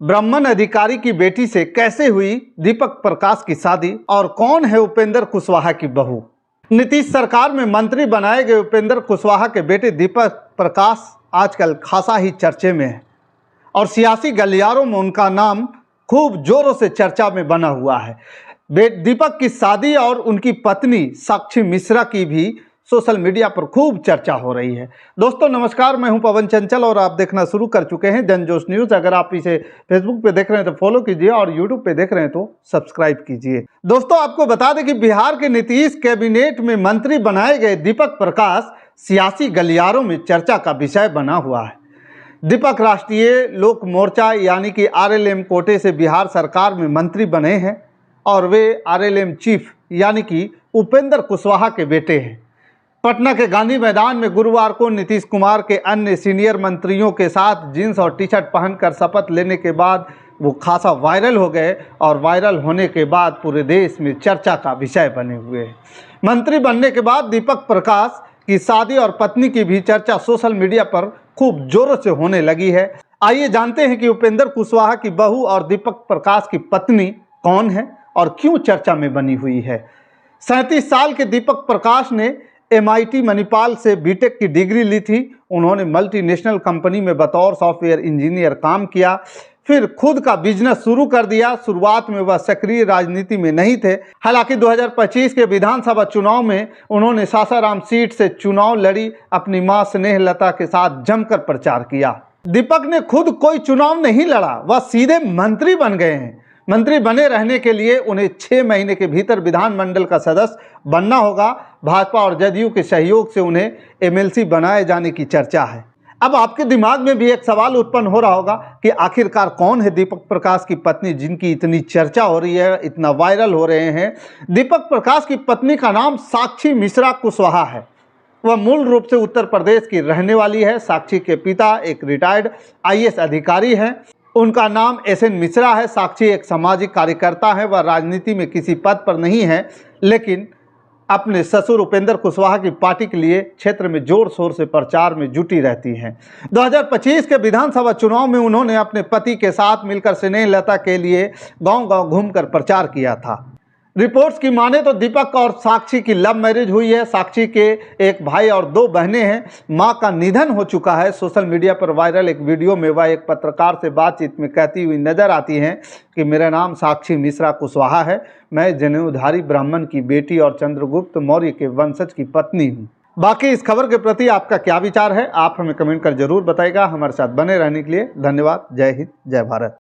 ब्राह्मण अधिकारी की बेटी से कैसे हुई दीपक प्रकाश की शादी और कौन है उपेंद्र कुशवाहा की बहू। नीतीश सरकार में मंत्री बनाए गए उपेंद्र कुशवाहा के बेटे दीपक प्रकाश आजकल खासा ही चर्चे में है और सियासी गलियारों में उनका नाम खूब जोरों से चर्चा में बना हुआ है। दीपक की शादी और उनकी पत्नी साक्षी मिश्रा की भी सोशल मीडिया पर खूब चर्चा हो रही है। दोस्तों नमस्कार, मैं हूं पवन चंचल और आप देखना शुरू कर चुके हैं जनजोश न्यूज़। अगर आप इसे फेसबुक पे देख रहे हैं तो फॉलो कीजिए और यूट्यूब पे देख रहे हैं तो सब्सक्राइब कीजिए। दोस्तों आपको बता दें कि बिहार के नीतीश कैबिनेट में मंत्री बनाए गए दीपक प्रकाश सियासी गलियारों में चर्चा का विषय बना हुआ है। दीपक राष्ट्रीय लोक मोर्चा यानी कि RLM कोटे से बिहार सरकार में मंत्री बने हैं और वे RLM चीफ यानी कि उपेंद्र कुशवाहा के बेटे हैं। पटना के गांधी मैदान में गुरुवार को नीतीश कुमार के अन्य सीनियर मंत्रियों के साथ जींस और टी-शर्ट पहनकर शपथ लेने के बाद वो खासा वायरल हो गए और वायरल होने के बाद पूरे देश में चर्चा का विषय बने हुए हैं। मंत्री बनने के बाद दीपक प्रकाश की शादी और पत्नी की भी चर्चा सोशल मीडिया पर खूब जोरों से होने लगी है। आइए जानते हैं कि उपेंद्र कुशवाहा की बहू और दीपक प्रकाश की पत्नी कौन है और क्यों चर्चा में बनी हुई है। 37 साल के दीपक प्रकाश ने MIT मणिपाल से बीटेक की डिग्री ली थी। उन्होंने मल्टीनेशनल कंपनी में बतौर सॉफ्टवेयर इंजीनियर काम किया, फिर खुद का बिजनेस शुरू कर दिया। शुरुआत में वह सक्रिय राजनीति में नहीं थे। हालांकि 2025 के विधानसभा चुनाव में उन्होंने सासाराम सीट से चुनाव लड़ी। अपनी मां स्नेहलता के साथ जमकर प्रचार किया। दीपक ने खुद कोई चुनाव नहीं लड़ा, वह सीधे मंत्री बन गए हैं। मंत्री बने रहने के लिए उन्हें 6 महीने के भीतर विधानमंडल का सदस्य बनना होगा। भाजपा और जदयू के सहयोग से उन्हें MLC बनाए जाने की चर्चा है। अब आपके दिमाग में भी एक सवाल उत्पन्न हो रहा होगा कि आखिरकार कौन है दीपक प्रकाश की पत्नी जिनकी इतनी चर्चा हो रही है, इतना वायरल हो रहे हैं। दीपक प्रकाश की पत्नी का नाम साक्षी मिश्रा कुशवाहा है। वह मूल रूप से उत्तर प्रदेश की रहने वाली है। साक्षी के पिता एक रिटायर्ड IAS अधिकारी हैं। उनका नाम SN मिश्रा है। साक्षी एक सामाजिक कार्यकर्ता है। वह राजनीति में किसी पद पर नहीं है, लेकिन अपने ससुर उपेंद्र कुशवाहा की पार्टी के लिए क्षेत्र में जोर शोर से प्रचार में जुटी रहती हैं। 2025 के विधानसभा चुनाव में उन्होंने अपने पति के साथ मिलकर स्नेहलता के लिए गांव-गांव घूमकर प्रचार किया था। रिपोर्ट्स की माने तो दीपक और साक्षी की लव मैरिज हुई है। साक्षी के एक भाई और 2 बहनें हैं। मां का निधन हो चुका है। सोशल मीडिया पर वायरल एक वीडियो में वह एक पत्रकार से बातचीत में कहती हुई नजर आती हैं कि मेरा नाम साक्षी मिश्रा कुशवाहा है, मैं जनेऊधारी ब्राह्मण की बेटी और चंद्रगुप्त मौर्य के वंशज की पत्नी हूँ। बाकी इस खबर के प्रति आपका क्या विचार है, आप हमें कमेंट कर जरूर बताइएगा। हमारे साथ बने रहने के लिए धन्यवाद। जय हिंद, जय भारत।